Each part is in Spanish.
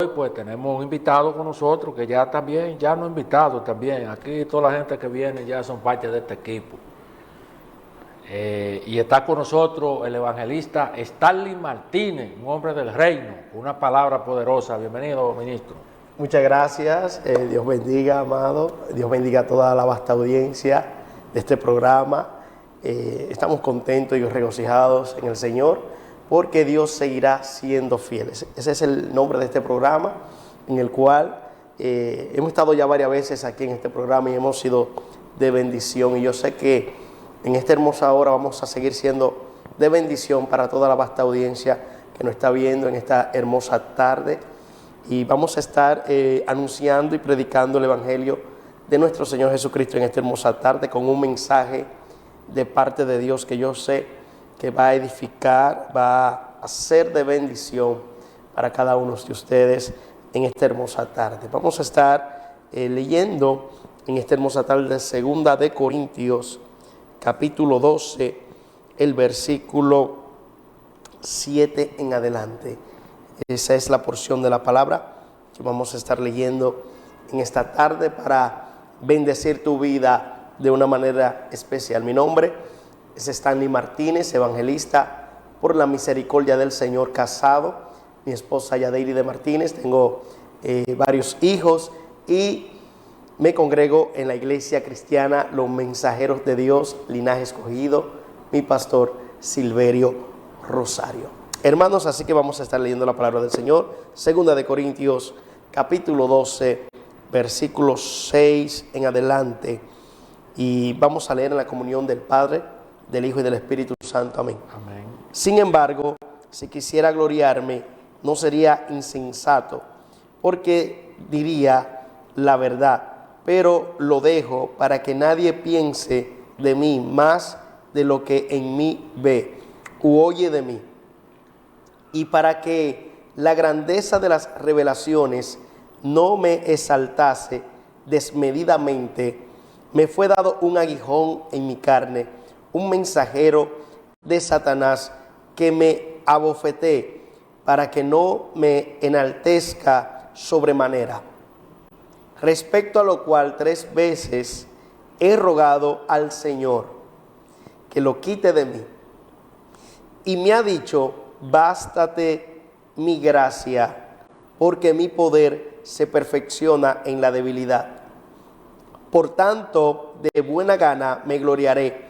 Hoy pues tenemos un invitado con nosotros que ya también, ya no invitado también, aquí toda la gente que viene ya son parte de este equipo. Y está con nosotros el evangelista Stanley Martínez, un hombre del reino, una palabra poderosa. Bienvenido, ministro. Muchas gracias, Dios bendiga, amado, Dios bendiga a toda la vasta audiencia de este programa. Estamos contentos y regocijados en el Señor, porque Dios seguirá siendo fiel. Ese es el nombre de este programa, en el cual hemos estado ya varias veces aquí en este programa y hemos sido de bendición. Y yo sé que en esta hermosa hora vamos a seguir siendo de bendición para toda la vasta audiencia que nos está viendo en esta hermosa tarde. Y vamos a estar anunciando y predicando el Evangelio de nuestro Señor Jesucristo en esta hermosa tarde, con un mensaje de parte de Dios que yo sé que va a edificar, va a ser de bendición para cada uno de ustedes en esta hermosa tarde. Vamos a estar leyendo en esta hermosa tarde de 2 de Corintios, capítulo 12, el versículo 7 en adelante. Esa es la porción de la palabra que vamos a estar leyendo en esta tarde para bendecir tu vida de una manera especial. Mi nombre es Stanley Martínez, evangelista por la misericordia del Señor, casado. Mi esposa Yadeiri de Martínez, tengo varios hijos y me congrego en la iglesia cristiana Los Mensajeros de Dios, Linaje Escogido, mi pastor Silverio Rosario. Hermanos, así que vamos a estar leyendo la palabra del Señor, 2 de Corintios, capítulo 12, versículos 6 en adelante. Y vamos a leer en la comunión del Padre, del Hijo y del Espíritu Santo. Amén. Amén. Sin embargo, si quisiera gloriarme, no sería insensato, porque diría la verdad, pero lo dejo para que nadie piense de mí más de lo que en mí ve u oye de mí. Y para que la grandeza de las revelaciones no me exaltase desmedidamente, me fue dado un aguijón en mi carne, un mensajero de Satanás que me abofetee, para que no me enaltezca sobremanera. Respecto a lo cual 3 veces he rogado al Señor que lo quite de mí. Y me ha dicho: bástate mi gracia, porque mi poder se perfecciona en la debilidad. Por tanto, de buena gana me gloriaré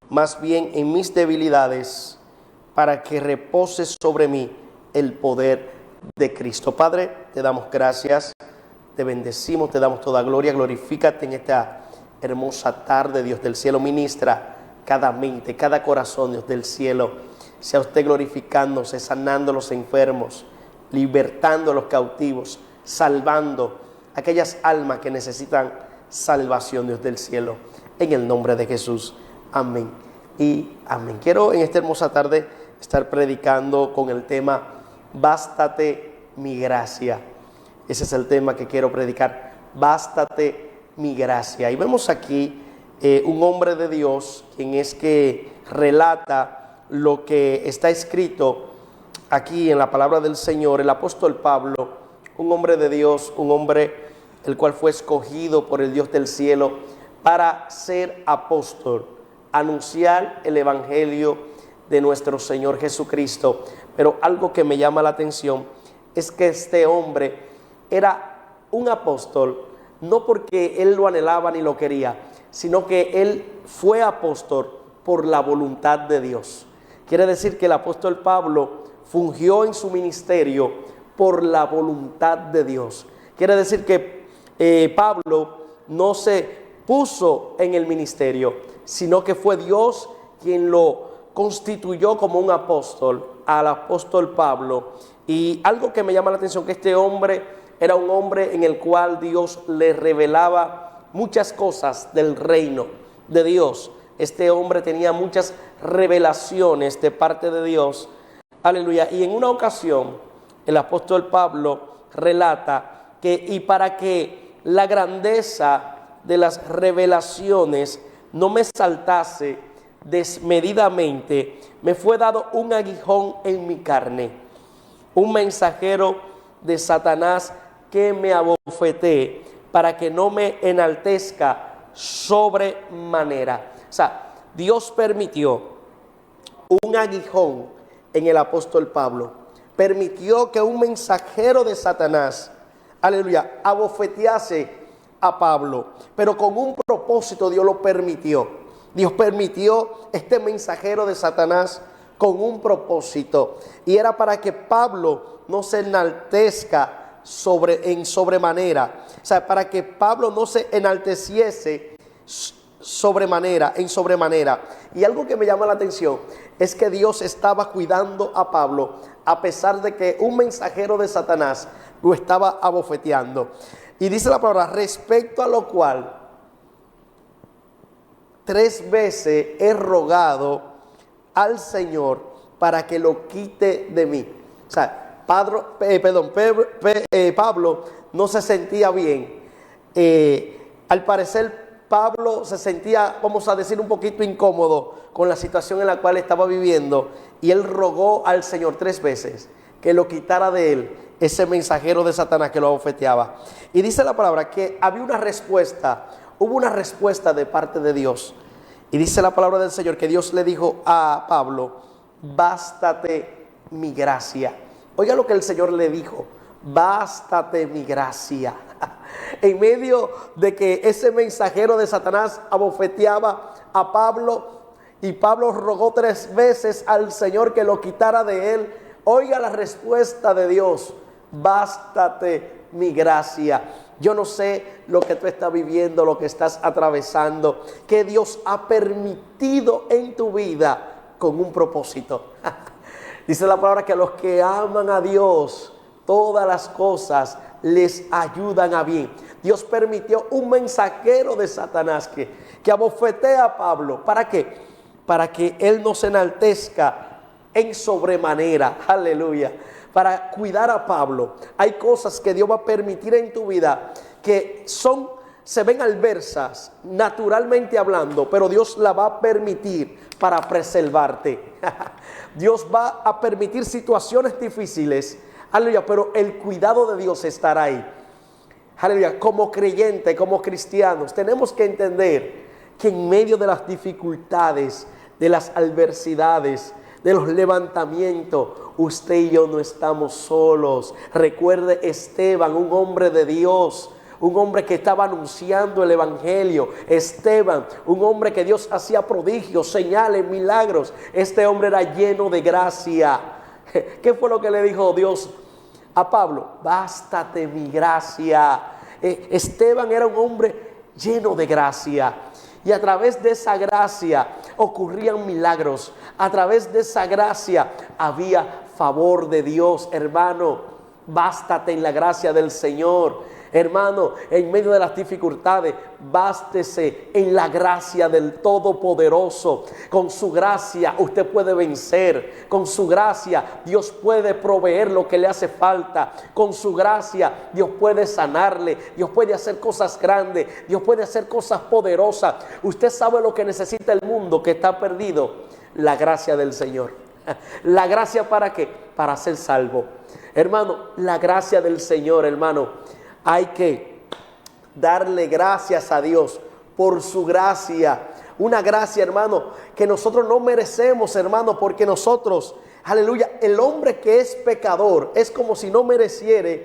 más bien en mis debilidades, para que repose sobre mí el poder de Cristo. Padre, te damos gracias, te bendecimos, te damos toda gloria. Glorifícate en esta hermosa tarde, Dios del cielo. Ministra cada mente, cada corazón, Dios del cielo. Sea usted glorificándose, sanando a los enfermos, libertando a los cautivos, salvando a aquellas almas que necesitan salvación, Dios del cielo. En el nombre de Jesús. Amén y amén. Quiero en esta hermosa tarde estar predicando con el tema bástate mi gracia. Ese es el tema que quiero predicar, bástate mi gracia. Y vemos aquí un hombre de Dios, quien es que relata lo que está escrito aquí en la palabra del Señor, el apóstol Pablo, un hombre de Dios, un hombre el cual fue escogido por el Dios del cielo para ser apóstol, anunciar el evangelio de nuestro Señor Jesucristo. Pero algo que me llama la atención es que este hombre era un apóstol, no porque él lo anhelaba ni lo quería, sino que él fue apóstol por la voluntad de Dios. Quiere decir que el apóstol Pablo fungió en su ministerio por la voluntad de Dios. Quiere decir que Pablo no se puso en el ministerio, sino que fue Dios quien lo constituyó como un apóstol, al apóstol Pablo. Y algo que me llama la atención, que este hombre era un hombre en el cual Dios le revelaba muchas cosas del reino de Dios. Este hombre tenía muchas revelaciones de parte de Dios. Aleluya. Y en una ocasión, el apóstol Pablo relata que, y para que la grandeza de las revelaciones no me exaltase desmedidamente, me fue dado un aguijón en mi carne, un mensajero de Satanás que me abofetee, para que no me enaltezca sobremanera. O sea, Dios permitió un aguijón en el apóstol Pablo. Permitió que un mensajero de Satanás, aleluya, abofetease a Pablo. Pero con un propósito Dios lo permitió. Dios permitió este mensajero de Satanás con un propósito. Y era para que Pablo no se enaltezca en sobremanera. O sea, para que Pablo no se enalteciese en sobremanera. Y algo que me llama la atención es que Dios estaba cuidando a Pablo a pesar de que un mensajero de Satanás lo estaba abofeteando. Y dice la palabra, respecto a lo cual 3 veces he rogado al Señor para que lo quite de mí. O sea, Pablo no se sentía bien. Al parecer Pablo se sentía, vamos a decir, un poquito incómodo con la situación en la cual estaba viviendo, y él rogó al Señor 3 veces que lo quitara de él ese mensajero de Satanás que lo abofeteaba. Y dice la palabra que había una respuesta, hubo una respuesta de parte de Dios. Y dice la palabra del Señor que Dios le dijo a Pablo, bástate mi gracia. Oiga lo que el Señor le dijo, bástate mi gracia. En medio de que ese mensajero de Satanás abofeteaba a Pablo y Pablo rogó 3 veces al Señor que lo quitara de él, oiga la respuesta de Dios, bástate mi gracia. Yo no sé lo que tú estás viviendo, lo que estás atravesando, que Dios ha permitido en tu vida con un propósito. Dice la palabra que a los que aman a Dios, todas las cosas les ayudan a bien. Dios permitió un mensajero de Satanás que abofetea a Pablo. ¿Para qué? Para que él no se enaltezca en sobremanera. Aleluya. Para cuidar a Pablo. Hay cosas que Dios va a permitir en tu vida que se ven adversas, naturalmente hablando, pero Dios la va a permitir para preservarte. Dios va a permitir situaciones difíciles. Aleluya, pero el cuidado de Dios estará ahí. Aleluya, como creyentes, como cristianos, tenemos que entender que en medio de las dificultades, de las adversidades, de los levantamientos, usted y yo no estamos solos. Recuerde Esteban, un hombre de Dios, un hombre que estaba anunciando el evangelio. Esteban, un hombre que Dios hacía prodigios, señales, milagros. Este hombre era lleno de gracia. ¿Qué fue lo que le dijo Dios a Pablo? Bástate mi gracia. Esteban era un hombre lleno de gracia. Y a través de esa gracia ocurrían milagros. A través de esa gracia había favor de Dios. Hermano, bástate en la gracia del Señor. Hermano, en medio de las dificultades, bástese en la gracia del Todopoderoso. Con su gracia usted puede vencer. Con su gracia Dios puede proveer lo que le hace falta. Con su gracia Dios puede sanarle. Dios puede hacer cosas grandes. Dios puede hacer cosas poderosas. Usted sabe lo que necesita el mundo que está perdido. La gracia del Señor. ¿La gracia para qué? Para ser salvo. Hermano, la gracia del Señor, hermano. Hay que darle gracias a Dios por su gracia. Una gracia, hermano, que nosotros no merecemos, hermano, porque nosotros, aleluya, el hombre que es pecador es como si no mereciera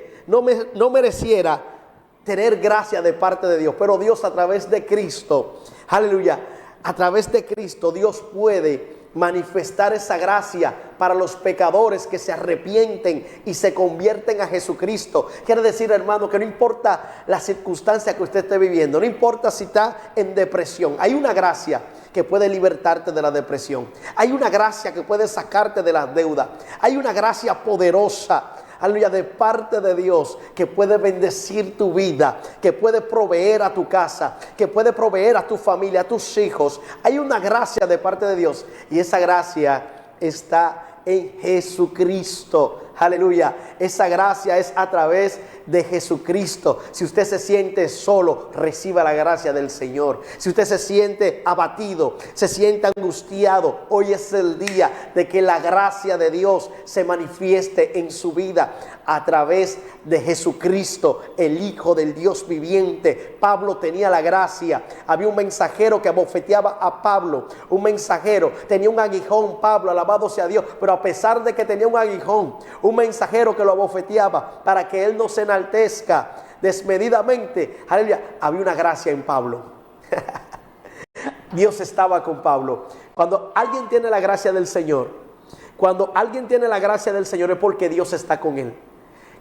tener gracia de parte de Dios. Pero Dios, a través de Cristo, aleluya, a través de Cristo Dios puede manifestar esa gracia para los pecadores que se arrepienten y se convierten a Jesucristo. Quiere decir, hermano, que no importa la circunstancia que usted esté viviendo, no importa si está en depresión, hay una gracia que puede libertarte de la depresión. Hay una gracia que puede sacarte de las deudas. Hay una gracia poderosa, aleluya, de parte de Dios, que puede bendecir tu vida, que puede proveer a tu casa, que puede proveer a tu familia, a tus hijos. Hay una gracia de parte de Dios, y esa gracia está en Jesucristo. Aleluya. Esa gracia es a través de Jesucristo. Si usted se siente solo, reciba la gracia del Señor. Si usted se siente abatido, se siente angustiado, hoy es el día de que la gracia de Dios se manifieste en su vida a través de Jesucristo, el Hijo del Dios viviente. Pablo tenía la gracia. Había un mensajero que abofeteaba a Pablo. Un mensajero, tenía un aguijón Pablo, alabado sea Dios, pero a pesar de que tenía un aguijón, un mensajero que lo abofeteaba para que él no se enaltezca desmedidamente, aleluya, había una gracia en Pablo. Dios estaba con Pablo. Cuando alguien tiene la gracia del Señor, cuando alguien tiene la gracia del Señor es porque Dios está con él.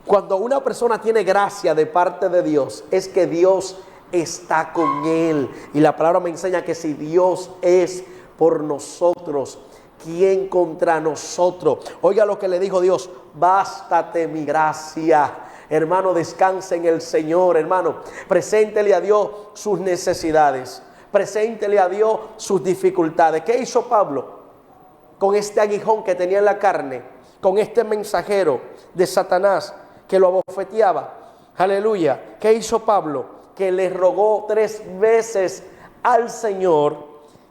Cuando una persona tiene gracia de parte de Dios, es que Dios está con él. Y la palabra me enseña que si Dios es por nosotros, ¿quién contra nosotros? Oiga lo que le dijo Dios: bástate mi gracia. Hermano, descanse en el Señor, hermano. Preséntele a Dios sus necesidades. Preséntele a Dios sus dificultades. ¿Qué hizo Pablo con este aguijón que tenía en la carne? Con este mensajero de Satanás que lo abofeteaba. Aleluya. ¿Qué hizo Pablo? Que le rogó 3 veces al Señor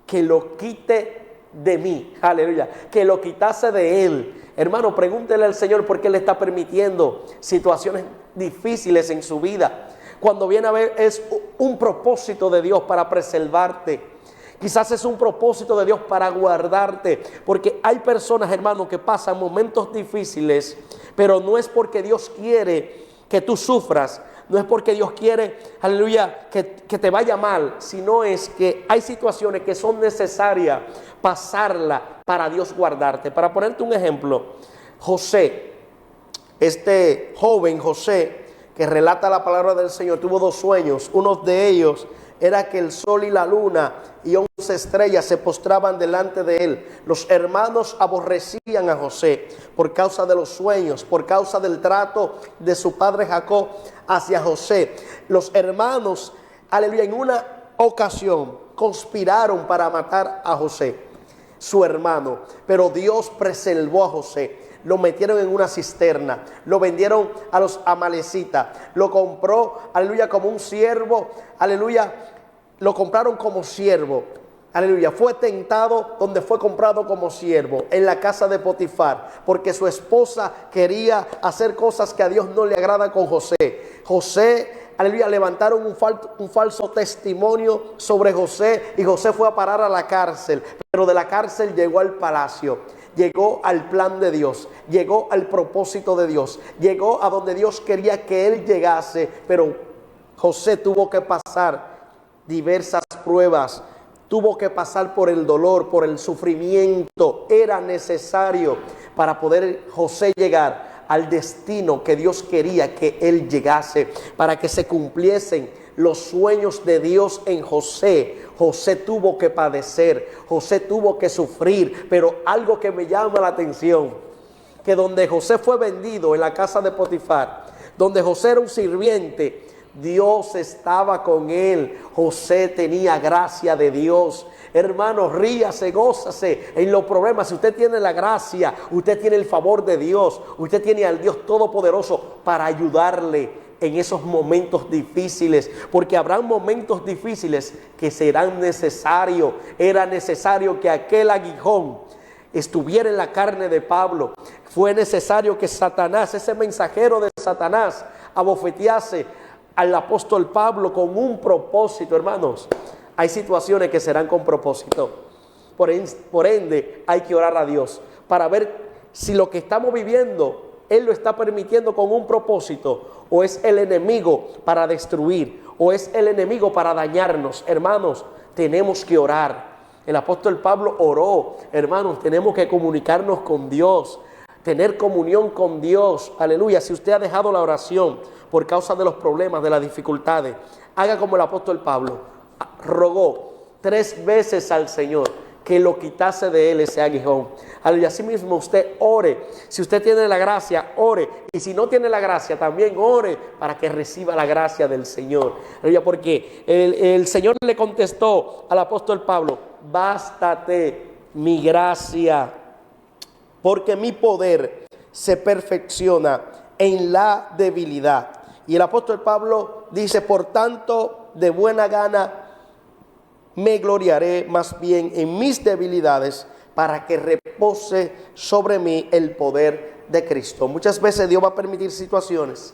que lo quite de mí. Aleluya. Que lo quitase de él. Hermano, pregúntele al Señor por qué le está permitiendo situaciones difíciles en su vida. Cuando viene a ver, es un propósito de Dios para preservarte. Quizás es un propósito de Dios para guardarte. Porque hay personas, hermano, que pasan momentos difíciles, pero no es porque Dios quiere que tú sufras. No es porque Dios quiere, aleluya, que te vaya mal, sino es que hay situaciones que son necesarias pasarla para Dios guardarte. Para ponerte un ejemplo, José, este joven José que relata la palabra del Señor, tuvo 2 sueños. Uno de ellos era que el sol y la luna y 11 estrellas se postraban delante de él. Los hermanos aborrecían a José por causa de los sueños, por causa del trato de su padre Jacob hacia José. Los hermanos, aleluya, en una ocasión conspiraron para matar a José, su hermano, pero Dios preservó a José. Lo metieron en una cisterna, lo vendieron a los amalecitas, lo compró, aleluya, como un siervo, aleluya, lo compraron como siervo, aleluya. Fue tentado donde fue comprado como siervo, en la casa de Potifar, porque su esposa quería hacer cosas que a Dios no le agrada con José. José, aleluya, levantaron un falso testimonio sobre José y José fue a parar a la cárcel, pero de la cárcel llegó al palacio. Llegó al plan de Dios, llegó al propósito de Dios, llegó a donde Dios quería que él llegase, pero José tuvo que pasar diversas pruebas, tuvo que pasar por el dolor, por el sufrimiento. Era necesario para poder José llegar al destino que Dios quería que él llegase, para que se cumpliesen los sueños de Dios en José. José tuvo que padecer, José tuvo que sufrir, pero algo que me llama la atención, que donde José fue vendido en la casa de Potifar, donde José era un sirviente, Dios estaba con él. José tenía gracia de Dios. Hermano, ríase, gózase en los problemas. Si usted tiene la gracia, usted tiene el favor de Dios, usted tiene al Dios Todopoderoso para ayudarle en esos momentos difíciles, porque habrán momentos difíciles que serán necesarios. Era necesario que aquel aguijón estuviera en la carne de Pablo. Fue necesario que Satanás, ese mensajero de Satanás, abofetease al apóstol Pablo con un propósito. Hermanos, hay situaciones que serán con propósito. Por ende, hay que orar a Dios para ver si lo que estamos viviendo Él lo está permitiendo con un propósito, o es el enemigo para destruir, o es el enemigo para dañarnos. Hermanos, tenemos que orar. El apóstol Pablo oró. Hermanos, tenemos que comunicarnos con Dios, tener comunión con Dios. Aleluya. Si usted ha dejado la oración por causa de los problemas, de las dificultades, haga como el apóstol Pablo. Rogó 3 veces al Señor que lo quitase de él ese aguijón. Aleluya. Así mismo usted ore. Si usted tiene la gracia, ore. Y si no tiene la gracia, también ore para que reciba la gracia del Señor. Aleluya. Porque el Señor le contestó al apóstol Pablo: bástate mi gracia, porque mi poder se perfecciona en la debilidad. Y el apóstol Pablo dice, por tanto, de buena gana me gloriaré más bien en mis debilidades, para que repose sobre mí el poder de Cristo. Muchas veces Dios va a permitir situaciones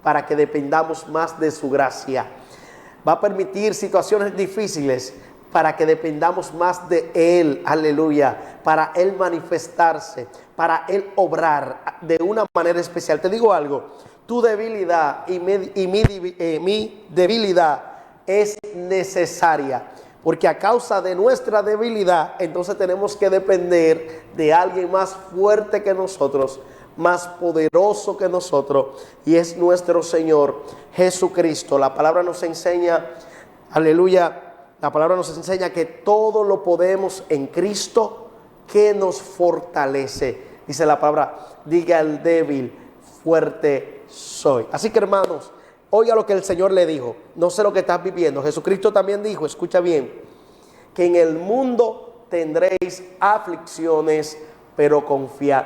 para que dependamos más de su gracia. Va a permitir situaciones difíciles para que dependamos más de Él, aleluya, para Él manifestarse, para Él obrar de una manera especial. Te digo algo, tu debilidad y mi debilidad es necesaria, porque a causa de nuestra debilidad, entonces tenemos que depender de alguien más fuerte que nosotros, más poderoso que nosotros, y es nuestro Señor Jesucristo. La palabra nos enseña, aleluya, la palabra nos enseña que todo lo podemos en Cristo que nos fortalece. Dice la palabra, diga al débil, fuerte soy. Así que, hermanos, oiga lo que el Señor le dijo. No sé lo que estás viviendo. Jesucristo también dijo, escucha bien, que en el mundo tendréis aflicciones, pero confiad,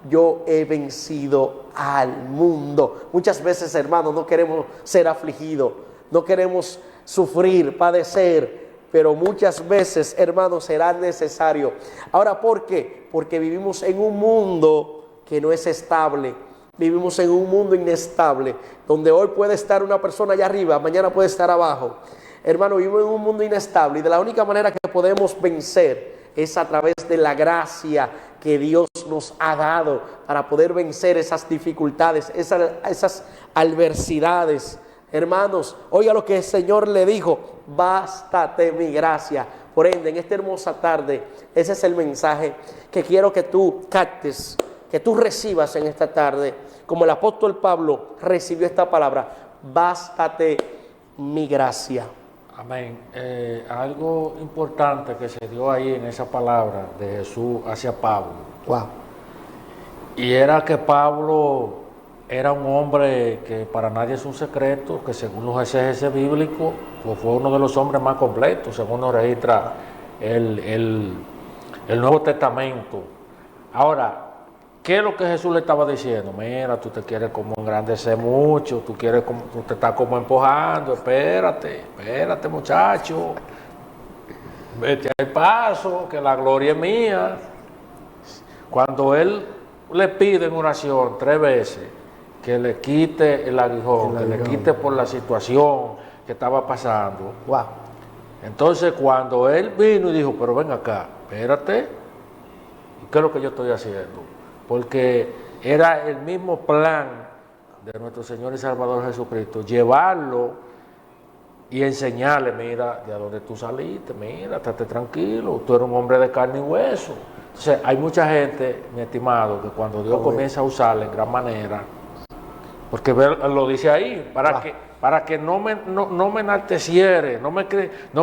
yo he vencido al mundo. Muchas veces, hermanos, no queremos ser afligidos, no queremos sufrir, padecer, pero muchas veces, hermanos, será necesario. Ahora, ¿por qué? Porque vivimos en un mundo que no es estable. Vivimos en un mundo inestable, donde hoy puede estar una persona allá arriba, mañana puede estar abajo. Hermano, vivimos en un mundo inestable, y de la única manera que podemos vencer es a través de la gracia que Dios nos ha dado para poder vencer esas dificultades, esas adversidades. Hermanos, oiga lo que el Señor le dijo, bástate mi gracia. Por ende, en esta hermosa tarde, ese es el mensaje que quiero que tú captes, que tú recibas en esta tarde, como el apóstol Pablo recibió esta palabra, bástate mi gracia. Amén. Algo importante que se dio ahí en esa palabra de Jesús hacia Pablo. Wow. Y era que Pablo era un hombre que para nadie es un secreto, que según los exégesis bíblicos, pues fue uno de los hombres más completos, según nos registra el Nuevo Testamento. Ahora, ¿qué es lo que Jesús le estaba diciendo? Mira, tú te quieres como engrandecer mucho, tú te estás como empujando, espérate muchacho, vete al paso, que la gloria es mía. Cuando él le pide en oración 3 veces que le quite el aguijón, que le quite por la situación que estaba pasando. Wow. Entonces cuando él vino y dijo, pero ven acá, espérate, ¿qué es lo que yo estoy haciendo? Porque era el mismo plan de nuestro Señor y Salvador Jesucristo, llevarlo y enseñarle, mira, de dónde tú saliste, mira, estate tranquilo, tú eres un hombre de carne y hueso. Entonces, hay mucha gente, mi estimado, que cuando Dios comienza a usarle en gran manera, porque lo dice ahí, para que no me enalteciere, no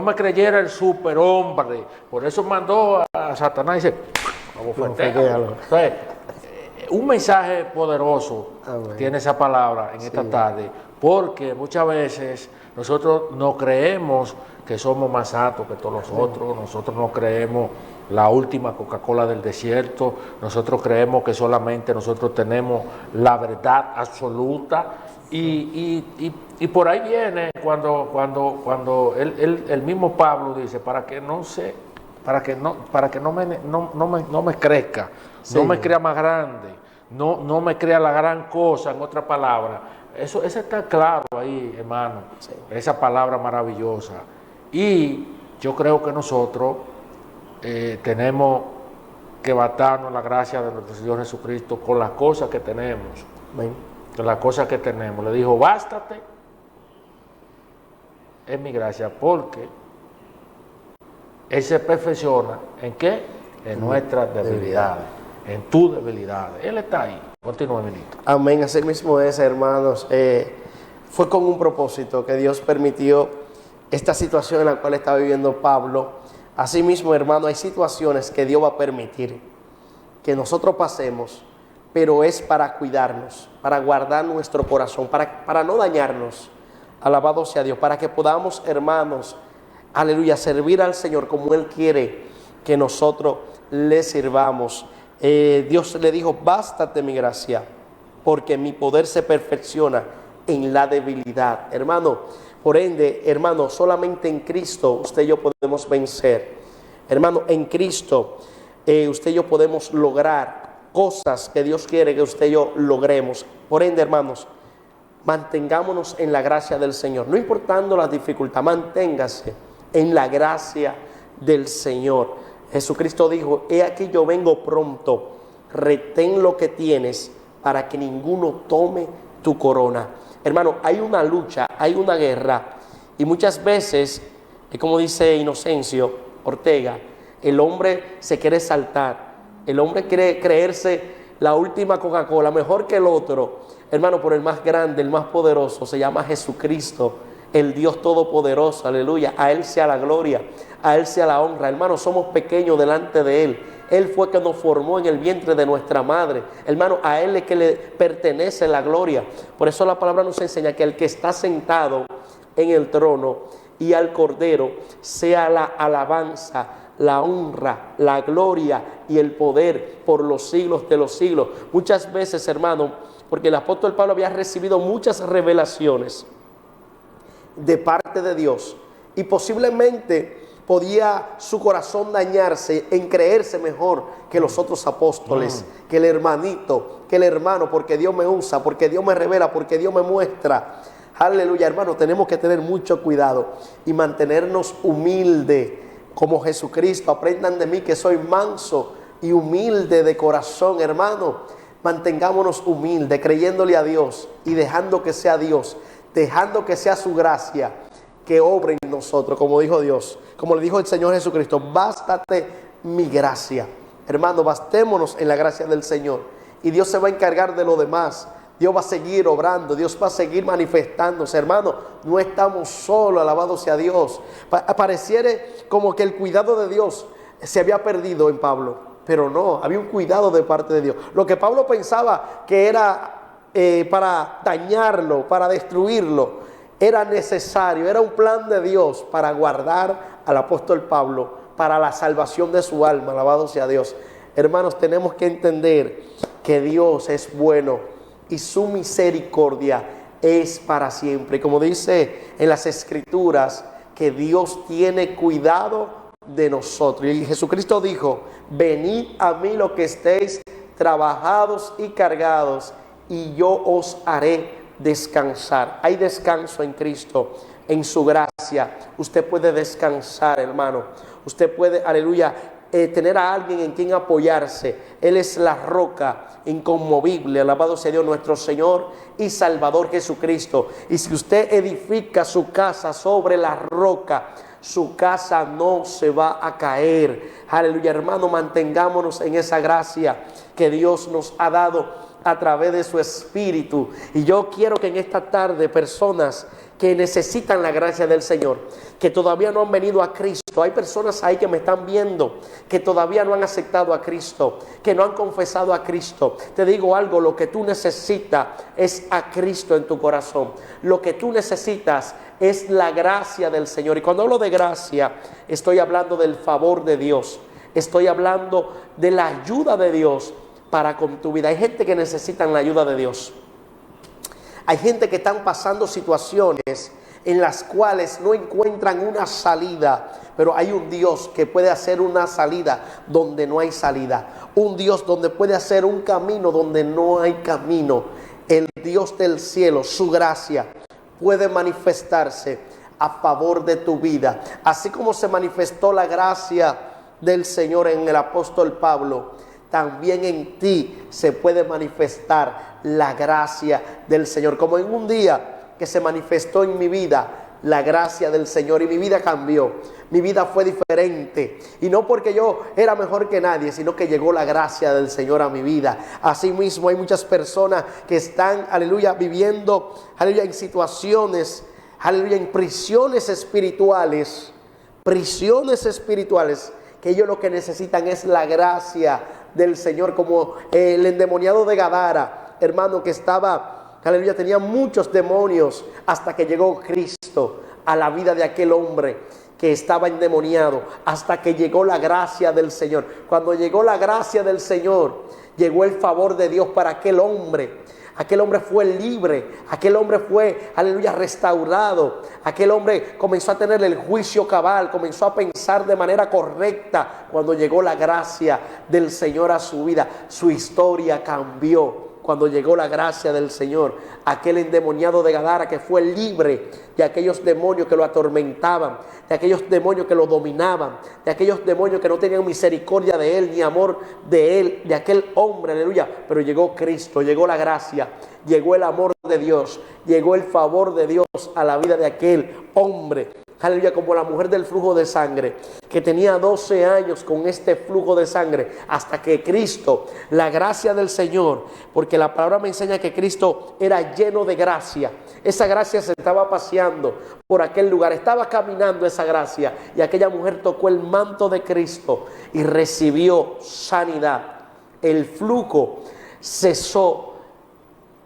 me creyera el superhombre. Por eso mandó a Satanás y dice, entonces, un mensaje poderoso tiene esa palabra en esta tarde, porque muchas veces nosotros no creemos que somos más altos que todos los otros, nosotros no creemos la última Coca-Cola del desierto, nosotros creemos que solamente nosotros tenemos la verdad absoluta, y por ahí viene cuando el mismo Pablo dice, para que no me crezca, sí, no me crea más grande, no me crea la gran cosa, en otra palabra. Eso está claro ahí, hermano, sí, esa palabra maravillosa. Y yo creo que nosotros tenemos que bastarnos la gracia de nuestro Señor Jesucristo con las cosas que tenemos. Amén. Con las cosas que tenemos. Le dijo, bástate, es mi gracia, porque Él se perfecciona, ¿en qué? En nuestras debilidades, en tus debilidades. Él está ahí. Continúa, ministro. Amén, así mismo es, hermanos. Fue con un propósito que Dios permitió esta situación en la cual está viviendo Pablo. Así mismo, hermano, hay situaciones que Dios va a permitir que nosotros pasemos, pero es para cuidarnos, para guardar nuestro corazón, para no dañarnos. Alabado sea Dios, para que podamos, hermanos, aleluya, servir al Señor como Él quiere que nosotros le sirvamos Dios le dijo, bástate mi gracia, porque mi poder se perfecciona en la debilidad. Hermano, por ende, hermano, solamente en Cristo usted y yo podemos vencer. Hermano, en Cristo usted y yo podemos lograr cosas que Dios quiere que usted y yo logremos. Por ende, hermanos, mantengámonos en la gracia del Señor. No importando las dificultades, manténgase en la gracia del Señor. Jesucristo dijo, he aquí yo vengo pronto, retén lo que tienes para que ninguno tome tu corona. Hermano, hay una lucha, hay una guerra, y muchas veces, como dice Inocencio Ortega, el hombre se quiere exaltar, el hombre quiere creerse la última Coca-Cola, mejor que el otro. Hermano, por el más grande, el más poderoso, se llama Jesucristo, el Dios Todopoderoso, aleluya. A Él sea la gloria, a Él sea la honra. Hermano, somos pequeños delante de Él. Él fue que nos formó en el vientre de nuestra madre. Hermano, a Él es que le pertenece la gloria. Por eso la palabra nos enseña que el que está sentado en el trono y al Cordero sea la alabanza, la honra, la gloria y el poder por los siglos de los siglos. Muchas veces, hermano, porque el apóstol Pablo había recibido muchas revelaciones de parte de Dios, y posiblemente podía su corazón dañarse en creerse mejor que los otros apóstoles, que el hermanito, que el hermano, porque Dios me usa, porque Dios me revela, porque Dios me muestra. Aleluya, hermano, tenemos que tener mucho cuidado y mantenernos humildes como Jesucristo. Aprendan de mí que soy manso y humilde de corazón, hermano. Mantengámonos humildes, creyéndole a Dios y dejando que sea Dios, dejando que sea su gracia que obre en nosotros, como dijo Dios, como le dijo el Señor Jesucristo, bástate mi gracia. Hermano, bastémonos en la gracia del Señor y Dios se va a encargar de lo demás. Dios va a seguir obrando, Dios va a seguir manifestándose. Hermano, no estamos solos, alabado sea Dios. Pareciera como que el cuidado de Dios se había perdido en Pablo, pero no, había un cuidado de parte de Dios. Lo que Pablo pensaba que era para dañarlo, para destruirlo, era necesario, era un plan de Dios para guardar al apóstol Pablo, para la salvación de su alma, alabado sea Dios. Hermanos, tenemos que entender que Dios es bueno y su misericordia es para siempre. Y como dice en las Escrituras, que Dios tiene cuidado de nosotros. Y Jesucristo dijo, venid a mí los que estéis trabajados y cargados, y yo os haré descansar. Hay descanso en Cristo, en su gracia. Usted puede descansar, hermano. Usted puede, aleluya, tener a alguien en quien apoyarse. Él es la roca inconmovible, alabado sea Dios, nuestro Señor y Salvador Jesucristo. Y si usted edifica su casa sobre la roca, su casa no se va a caer. Aleluya, hermano, mantengámonos en esa gracia que Dios nos ha dado a través de su Espíritu. Y yo quiero que en esta tarde personas que necesitan la gracia del Señor, que todavía no han venido a Cristo, hay personas ahí que me están viendo que todavía no han aceptado a Cristo, que no han confesado a Cristo. Te digo algo, lo que tú necesitas es a Cristo en tu corazón. Lo que tú necesitas es la gracia del Señor. Y cuando hablo de gracia, estoy hablando del favor de Dios, estoy hablando de la ayuda de Dios para con tu vida. Hay gente que necesitan la ayuda de Dios. Hay gente que están pasando situaciones en las cuales no encuentran una salida, pero hay un Dios que puede hacer una salida donde no hay salida. Un Dios donde puede hacer un camino donde no hay camino. El Dios del cielo, su gracia, puede manifestarse a favor de tu vida. Así como se manifestó la gracia del Señor en el apóstol Pablo, también en ti se puede manifestar la gracia del Señor. Como en un día que se manifestó en mi vida la gracia del Señor y mi vida cambió. Mi vida fue diferente. Y no porque yo era mejor que nadie, sino que llegó la gracia del Señor a mi vida. Asimismo, hay muchas personas que están, aleluya, viviendo, aleluya, en situaciones, aleluya, en prisiones espirituales, que ellos lo que necesitan es la gracia del Señor, como el endemoniado de Gadara, hermano, que estaba, aleluya, tenía muchos demonios hasta que llegó Cristo a la vida de aquel hombre que estaba endemoniado, hasta que llegó la gracia del Señor. Cuando llegó la gracia del Señor, llegó el favor de Dios para aquel hombre. Aquel hombre fue libre, aquel hombre fue, aleluya, restaurado. Aquel hombre comenzó a tener el juicio cabal, comenzó a pensar de manera correcta. Cuando llegó la gracia del Señor a su vida, su historia cambió. Cuando llegó la gracia del Señor, aquel endemoniado de Gadara que fue libre de aquellos demonios que lo atormentaban, de aquellos demonios que lo dominaban, de aquellos demonios que no tenían misericordia de él, ni amor de él, de aquel hombre, aleluya. Pero llegó Cristo, llegó la gracia, llegó el amor de Dios, llegó el favor de Dios a la vida de aquel hombre. Aleluya, como la mujer del flujo de sangre, que tenía 12 años con este flujo de sangre, hasta que Cristo, la gracia del Señor, porque la palabra me enseña que Cristo era lleno de gracia. Esa gracia se estaba paseando por aquel lugar, estaba caminando esa gracia, y aquella mujer tocó el manto de Cristo y recibió sanidad. El flujo cesó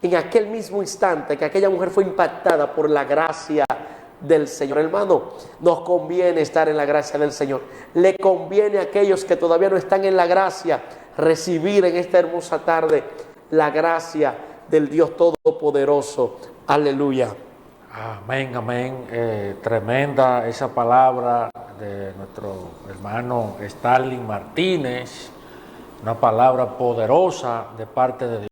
en aquel mismo instante que aquella mujer fue impactada por la gracia del Señor. Hermano, nos conviene estar en la gracia del Señor. Le conviene a aquellos que todavía no están en la gracia recibir en esta hermosa tarde la gracia del Dios Todopoderoso. Aleluya. Amén, amén. Tremenda esa palabra de nuestro hermano Starling Martínez. Una palabra poderosa de parte de Dios.